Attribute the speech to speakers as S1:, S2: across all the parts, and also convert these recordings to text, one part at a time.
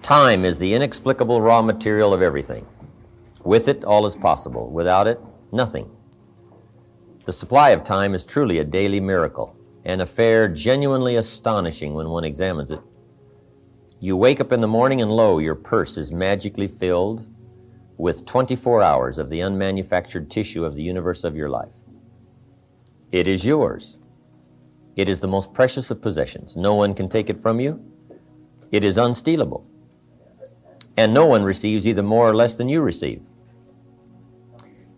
S1: Time is the inexplicable raw material of everything. With it, all is possible. Without it, nothing. The supply of time is truly a daily miracle, an affair genuinely astonishing when one examines it. You wake up in the morning and lo, your purse is magically filled with 24 hours of the unmanufactured tissue of the universe of your life. It is yours. It is the most precious of possessions. No one can take it from you. It is unstealable. And no one receives either more or less than you receive.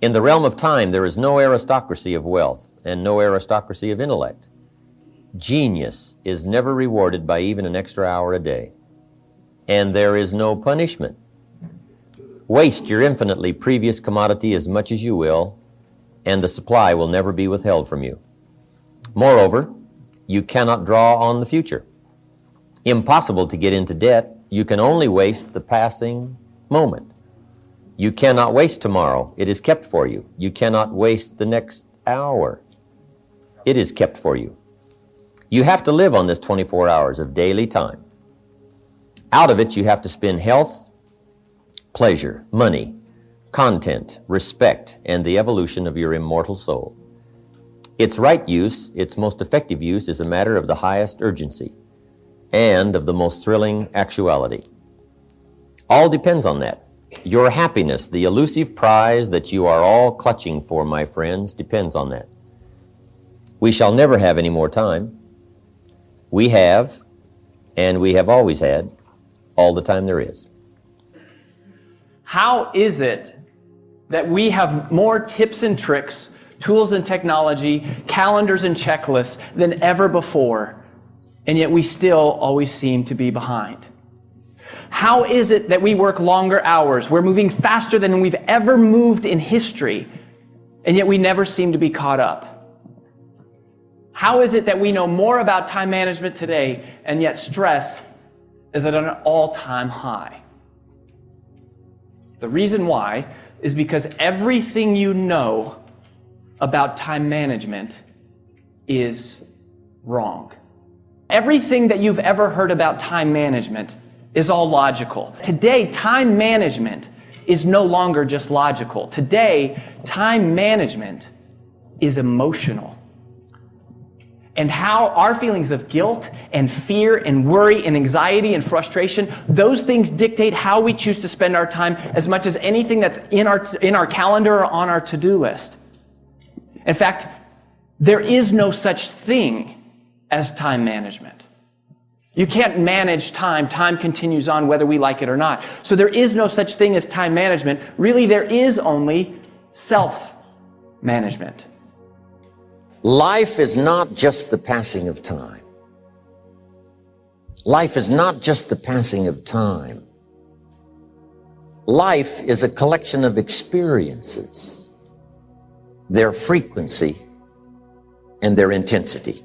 S1: In the realm of time, there is no aristocracy of wealth and no aristocracy of intellect. Genius is never rewarded by even an extra hour a day. And there is no punishment. Waste your infinitely previous commodity as much as you will, and the supply will never be withheld from you. Moreover, you cannot draw on the future. Impossible to get into debt. You can only waste the passing moment. You cannot waste tomorrow. It is kept for you. You cannot waste the next hour. It is kept for you. You have to live on this 24 hours of daily time. Out of it, you have to spend health, pleasure, money, content, respect, and the evolution of your immortal soul. Its right use, its most effective use, is a matter of the highest urgency and of the most thrilling actuality. All depends on that. Your happiness, the elusive prize that you are all clutching for, my friends, depends on that. We shall never have any more time. We have, and we have always had, all the time there is.
S2: How is it that we have more tips and tricks, tools and technology, calendars and checklists than ever before, and yet we still always seem to be behind? How is it that we work longer hours? We're moving faster than we've ever moved in history, and yet we never seem to be caught up? How is it that we know more about time management today, and yet stress is at an all-time high? The reason why is because everything you know about time management is wrong. Everything that you've ever heard about time management is all logical. Today, time management is no longer just logical. Today, time management is emotional. And how our feelings of guilt and fear and worry and anxiety and frustration, those things dictate how we choose to spend our time as much as anything that's in our calendar or on our to-do list. In fact, there is no such thing as time management. You can't manage time. Time continues on whether we like it or not. So there is no such thing as time management. Really, there is only self-management.
S1: Life is not just the passing of time. Life is not just the passing of time. Life is a collection of experiences, their frequency and their intensity.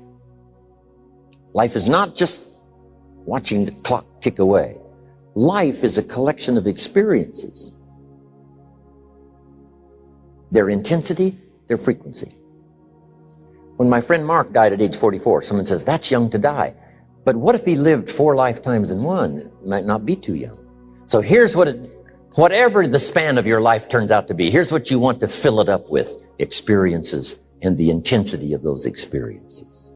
S1: Life is not just watching the clock tick away. Life is a collection of experiences, their intensity, their frequency. When my friend Mark died at age 44, someone says, that's young to die. But what if he lived 4 lifetimes in one? It might not be too young. So here's whatever the span of your life turns out to be, here's what you want to fill it up with: experiences and the intensity of those experiences.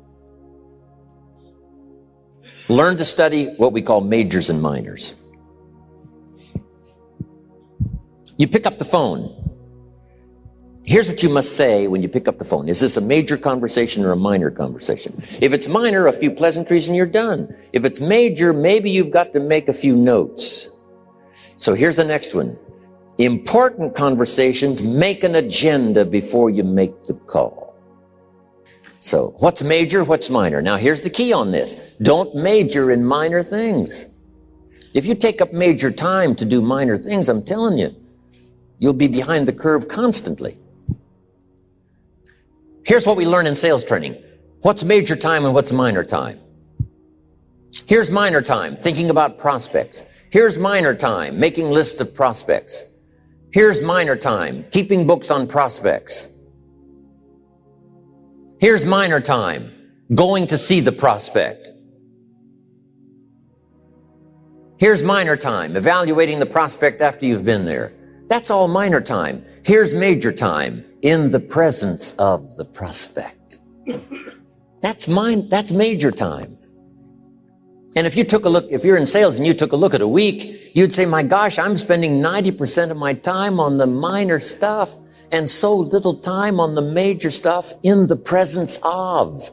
S1: Learn to study what we call majors and minors. You pick up the phone. Here's what you must say when you pick up the phone. Is this a major conversation or a minor conversation? If it's minor, a few pleasantries and you're done. If it's major, maybe you've got to make a few notes. So here's the next one. Important conversations, make an agenda before you make the call. So what's major, what's minor? Now here's the key on this. Don't major in minor things. If you take up major time to do minor things, I'm telling you, you'll be behind the curve constantly. Here's what we learn in sales training. What's major time and what's minor time? Here's minor time, thinking about prospects. Here's minor time, making lists of prospects. Here's minor time, keeping books on prospects. Here's minor time, going to see the prospect. Here's minor time, evaluating the prospect after you've been there. That's all minor time. Here's major time, in the presence of the prospect. That's major time. And if you took a look, if you're in sales and you took a look at a week, you'd say, my gosh, I'm spending 90% of my time on the minor stuff and so little time on the major stuff in the presence of.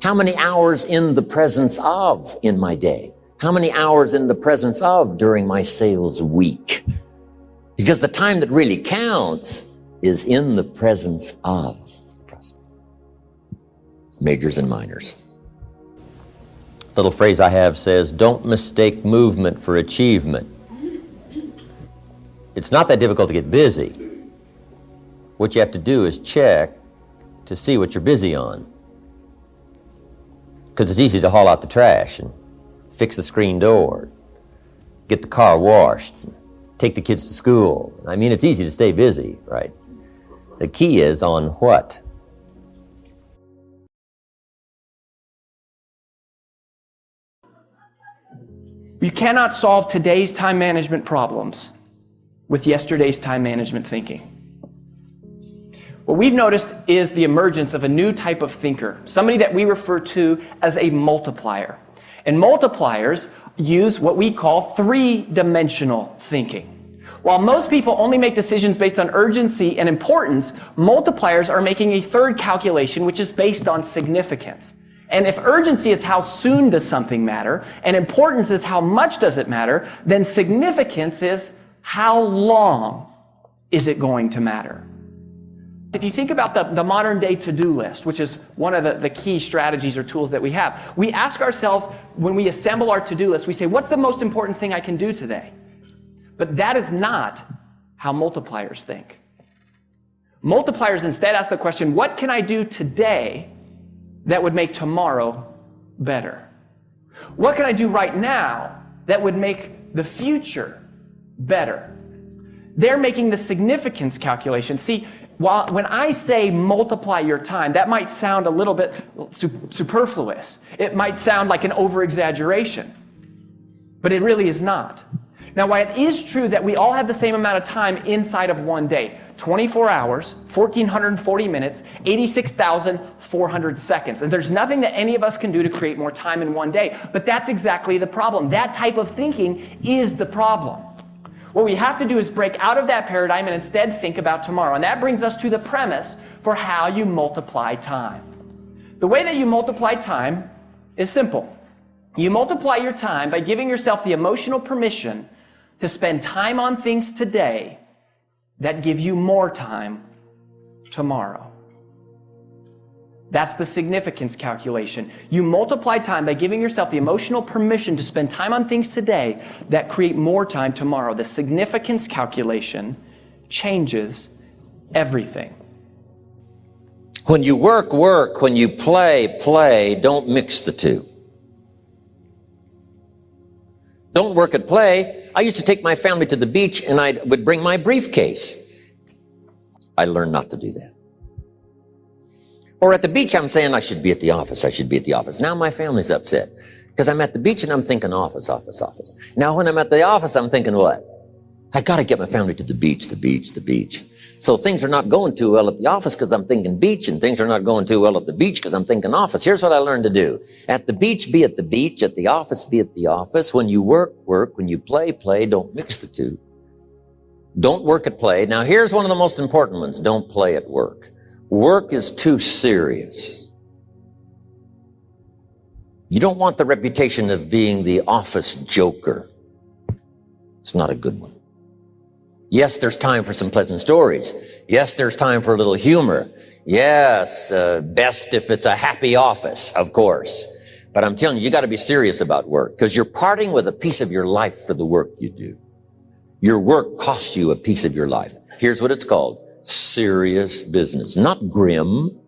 S1: How many hours in the presence of in my day? How many hours in the presence of during my sales week? Because the time that really counts is in the presence of the prospect. Majors and minors. Little phrase I have says, don't mistake movement for achievement. It's not that difficult to get busy. What you have to do is check to see what you're busy on. Because it's easy to haul out the trash and fix the screen door, get the car washed, take the kids to school. I mean, it's easy to stay busy, right? The key is on what?
S2: You cannot solve today's time management problems with yesterday's time management thinking. What we've noticed is the emergence of a new type of thinker, somebody that we refer to as a multiplier. And multipliers use what we call three-dimensional thinking. While most people only make decisions based on urgency and importance, multipliers are making a third calculation which is based on significance. And if urgency is how soon does something matter, and importance is how much does it matter, then significance is how long is it going to matter. If you think about the modern day to-do list, which is one of the key strategies or tools that we have, we ask ourselves when we assemble our to-do list, we say, what's the most important thing I can do today? But that is not how multipliers think. Multipliers instead ask the question, what can I do today that would make tomorrow better? What can I do right now that would make the future better? They're making the significance calculation. See, when I say multiply your time, that might sound a little bit superfluous. It might sound like an over-exaggeration, but it really is not. Now, while it is true that we all have the same amount of time inside of one day, 24 hours, 1,440 minutes, 86,400 seconds. And there's nothing that any of us can do to create more time in one day, but that's exactly the problem. That type of thinking is the problem. What we have to do is break out of that paradigm and instead think about tomorrow. And that brings us to the premise for how you multiply time. The way that you multiply time is simple. You multiply your time by giving yourself the emotional permission to spend time on things today that give you more time tomorrow. That's the significance calculation. You multiply time by giving yourself the emotional permission to spend time on things today that create more time tomorrow. The significance calculation changes everything.
S1: When you work, work. When you play, play. Don't mix the two. Don't work at play. I used to take my family to the beach and I would bring my briefcase. I learned not to do that. Or at the beach, I'm saying I should be at the office. I should be at the office. Now my family's upset because I'm at the beach and I'm thinking office, office, office. Now when I'm at the office, I'm thinking what? I got to get my family to the beach, the beach, the beach. So things are not going too well at the office because I'm thinking beach, and things are not going too well at the beach because I'm thinking office. Here's what I learned to do. At the beach, be at the beach. At the office, be at the office. When you work, work. When you play, play. Don't mix the two. Don't work at play. Now here's one of the most important ones. Don't play at work. Work is too serious. You don't want the reputation of being the office joker. It's not a good one. Yes, there's time for some pleasant stories. Yes, there's time for a little humor. Yes, best if it's a happy office, of course. But I'm telling you, you got to be serious about work because you're parting with a piece of your life for the work you do. Your work costs you a piece of your life. Here's what it's called. Serious business. Not grim,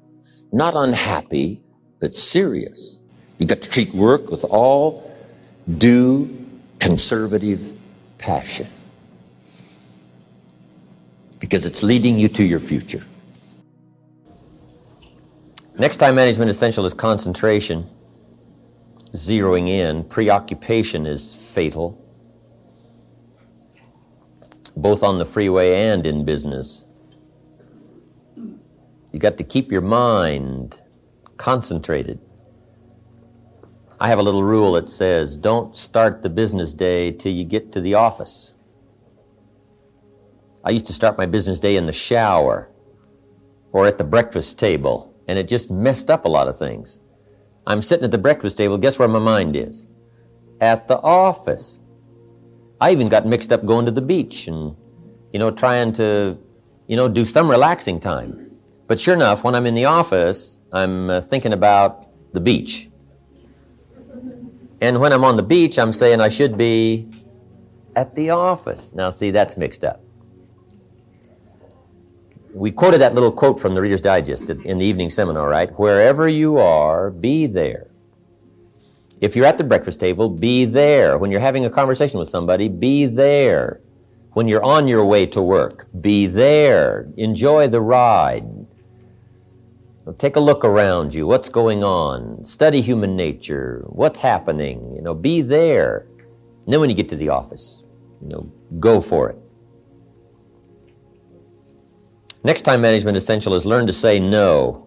S1: not unhappy, but serious. You got to treat work with all due conservative passion because it's leading you to your future. Next time management essential is concentration, zeroing in. Preoccupation is fatal. both on the freeway and in business. You got to keep your mind concentrated. I have a little rule that says, don't start the business day till you get to the office. I used to start my business day in the shower or at the breakfast table, and it just messed up a lot of things. I'm sitting at the breakfast table, guess where my mind is? At the office. I even got mixed up going to the beach and, trying to, do some relaxing time. But sure enough, when I'm in the office, I'm thinking about the beach. And when I'm on the beach, I'm saying I should be at the office. Now, see, that's mixed up. We quoted that little quote from the Reader's Digest in the evening seminar, right? Wherever you are, be there. If you're at the breakfast table, be there. When you're having a conversation with somebody, be there. When you're on your way to work, be there. Enjoy the ride. Take a look around you. What's going on? Study human nature. What's happening? Be there. And then when you get to the office, go for it. Next time management essential is learn to say no.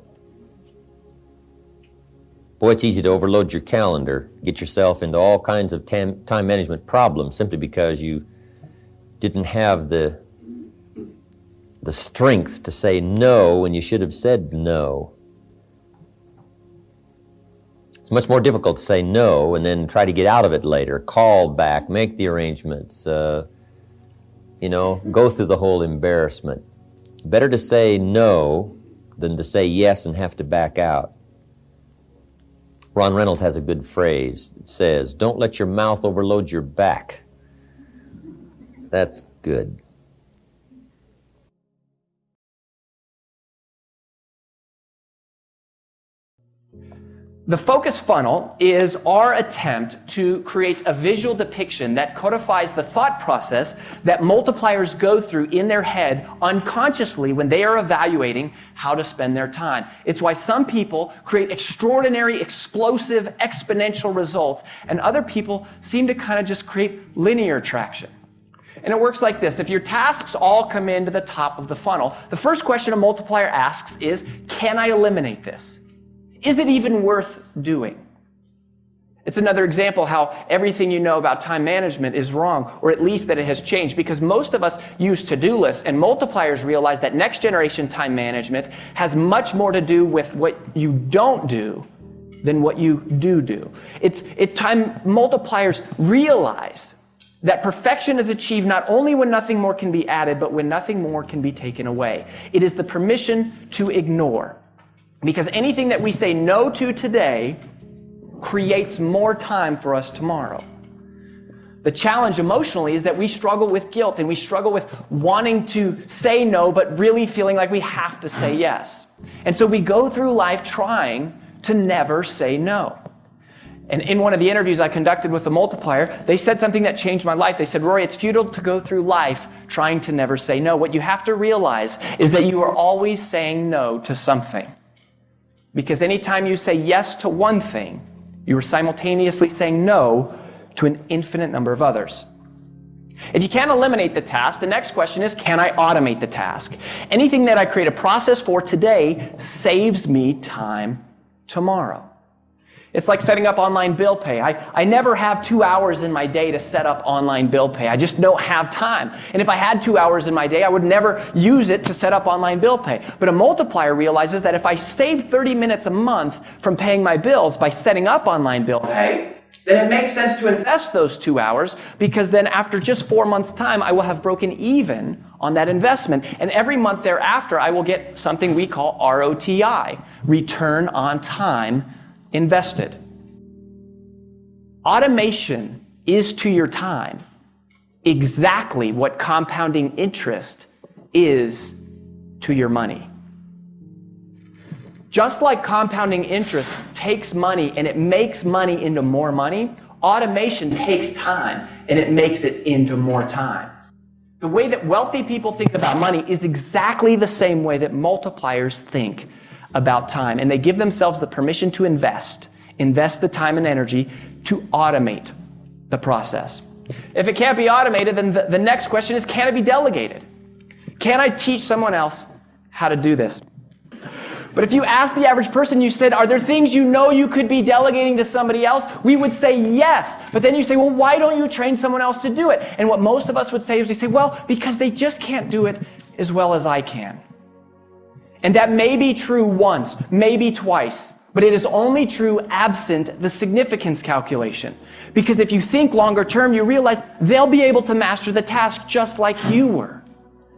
S1: Boy, it's easy to overload your calendar, get yourself into all kinds of time management problems simply because you didn't have the strength to say no when you should have said no. It's much more difficult to say no and then try to get out of it later, call back, make the arrangements, go through the whole embarrassment. Better to say no than to say yes and have to back out. Ron Reynolds has a good phrase that says, don't let your mouth overload your back. That's good.
S2: The focus funnel is our attempt to create a visual depiction that codifies the thought process that multipliers go through in their head unconsciously when they are evaluating how to spend their time. It's why some people create extraordinary, explosive, exponential results, and other people seem to kind of just create linear traction. And it works like this. If your tasks all come into the top of the funnel, the first question a multiplier asks is, can I eliminate this? Is it even worth doing? It's another example how everything you know about time management is wrong, or at least that it has changed, because most of us use to-do lists, and multipliers realize that next generation time management has much more to do with what you don't do than what you do. Time multipliers realize that perfection is achieved not only when nothing more can be added, but when nothing more can be taken away. It is the permission to ignore. Because anything that we say no to today creates more time for us tomorrow. The challenge emotionally is that we struggle with guilt and we struggle with wanting to say no, but really feeling like we have to say yes. And so we go through life trying to never say no. And in one of the interviews I conducted with the multiplier, they said something that changed my life. They said, Rory, it's futile to go through life trying to never say no. What you have to realize is that you are always saying no to something. Because anytime you say yes to one thing, you are simultaneously saying no to an infinite number of others. If you can't eliminate the task, the next question is, can I automate the task? Anything that I create a process for today saves me time tomorrow. It's like setting up online bill pay. I never have 2 hours in my day to set up online bill pay. I just don't have time. And if I had 2 hours in my day, I would never use it to set up online bill pay. But a multiplier realizes that if I save 30 minutes a month from paying my bills by setting up online bill pay, then it makes sense to invest those 2 hours, because then after just 4 months' time, I will have broken even on that investment. And every month thereafter, I will get something we call ROTI, return on time invested. Automation is to your time exactly what compounding interest is to your money. Just like compounding interest takes money and it makes money into more money, automation takes time and it makes it into more time. The way that wealthy people think about money is exactly the same way that multipliers think about time, and they give themselves the permission to invest the time and energy to automate the process. If it can't be automated, then the next question is, can it be delegated? Can I teach someone else how to do this? But if you ask the average person, you said, are there things you know you could be delegating to somebody else? We would say yes. But then you say, well, why don't you train someone else to do it? And what most of us would say is we say, well, because they just can't do it as well as I can. And that may be true once, maybe twice, but it is only true absent the significance calculation. Because if you think longer term, you realize they'll be able to master the task just like you were.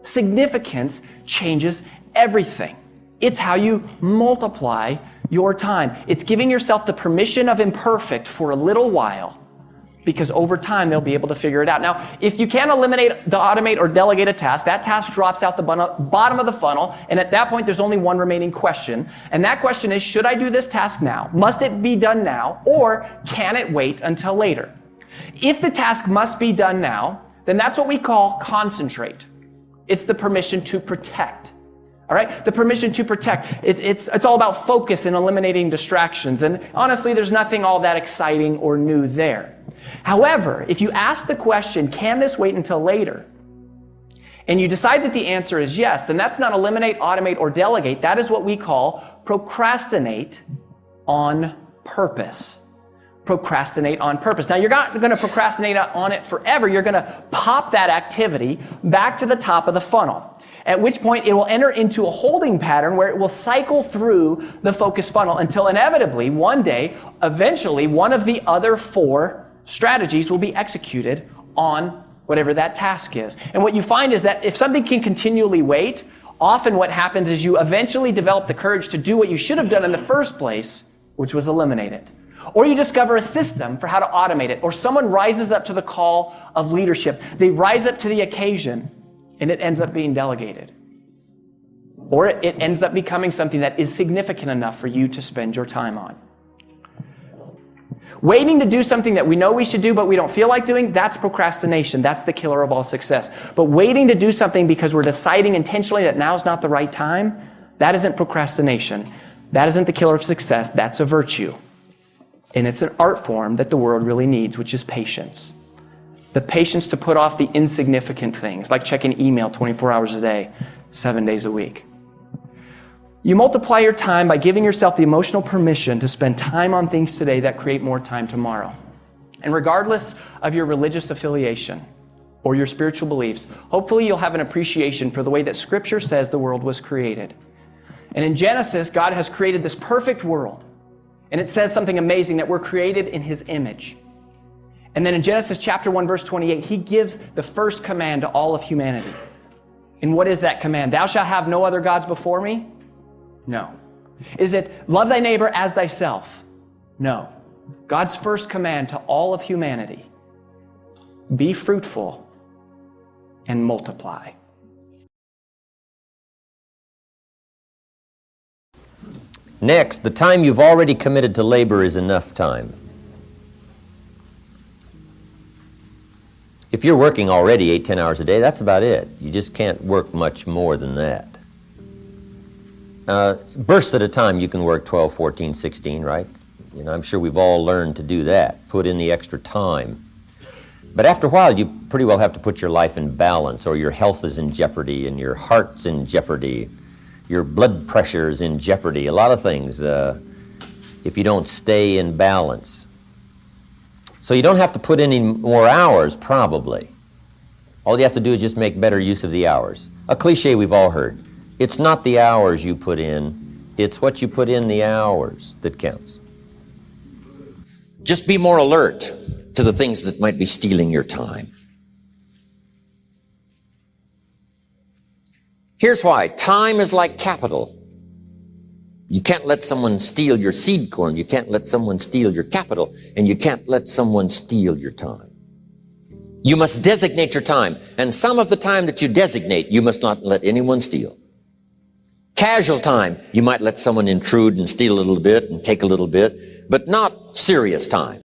S2: Significance changes everything. It's how you multiply your time. It's giving yourself the permission of imperfect for a little while, because over time they'll be able to figure it out. Now, if you can't automate or delegate a task, that task drops out the bottom of the funnel, and at that point there's only one remaining question. And that question is, should I do this task now? Must it be done now? Or can it wait until later? If the task must be done now, then that's what we call concentrate. It's the permission to protect. All right? The permission to protect. It's all about focus and eliminating distractions. And honestly, there's nothing all that exciting or new there. However, if you ask the question, can this wait until later? And you decide that the answer is yes, then that's not eliminate, automate, or delegate. That is what we call procrastinate on purpose. Procrastinate on purpose. Now, you're not going to procrastinate on it forever. You're going to pop that activity back to the top of the funnel, at which point it will enter into a holding pattern where it will cycle through the focus funnel until inevitably, one day, eventually, one of the other 4 strategies will be executed on whatever that task is. And what you find is that if something can continually wait, often what happens is you eventually develop the courage to do what you should have done in the first place, which was eliminate it. Or you discover a system for how to automate it, or someone rises up to the call of leadership. They rise up to the occasion, and it ends up being delegated. Or it ends up becoming something that is significant enough for you to spend your time on. Waiting to do something that we know we should do but we don't feel like doing, that's procrastination. That's the killer of all success. But waiting to do something because we're deciding intentionally that now's not the right time, that isn't procrastination. That isn't the killer of success. That's a virtue. And it's an art form that the world really needs, which is patience. The patience to put off the insignificant things, like checking email 24 hours a day, 7 days a week. You multiply your time by giving yourself the emotional permission to spend time on things today that create more time tomorrow. And regardless of your religious affiliation or your spiritual beliefs, hopefully you'll have an appreciation for the way that Scripture says the world was created. And in Genesis, God has created this perfect world. And it says something amazing, that we're created in His image. And then in Genesis chapter 1, verse 28, He gives the first command to all of humanity. And what is that command? Thou shalt have no other gods before me? No. Is it love thy neighbor as thyself? No. God's first command to all of humanity: be fruitful and multiply.
S1: Next, the time you've already committed to labor is enough time. If you're working already 8-10 hours a day, that's about it. You just can't work much more than that. Bursts at a time, you can work 12, 14, 16, right? You know, I'm sure we've all learned to do that, put in the extra time. But after a while, you pretty well have to put your life in balance, or your health is in jeopardy, and your heart's in jeopardy, your blood pressure is in jeopardy, a lot of things, if you don't stay in balance. So you don't have to put in any more hours, probably. All you have to do is just make better use of the hours. A cliche we've all heard. It's not the hours you put in, it's what you put in the hours that counts. Just be more alert to the things that might be stealing your time. Here's why. Time is like capital. You can't let someone steal your seed corn. You can't let someone steal your capital. And you can't let someone steal your time. You must designate your time. And some of the time that you designate, you must not let anyone steal. Casual time, you might let someone intrude and steal a little bit and take a little bit, but not serious time.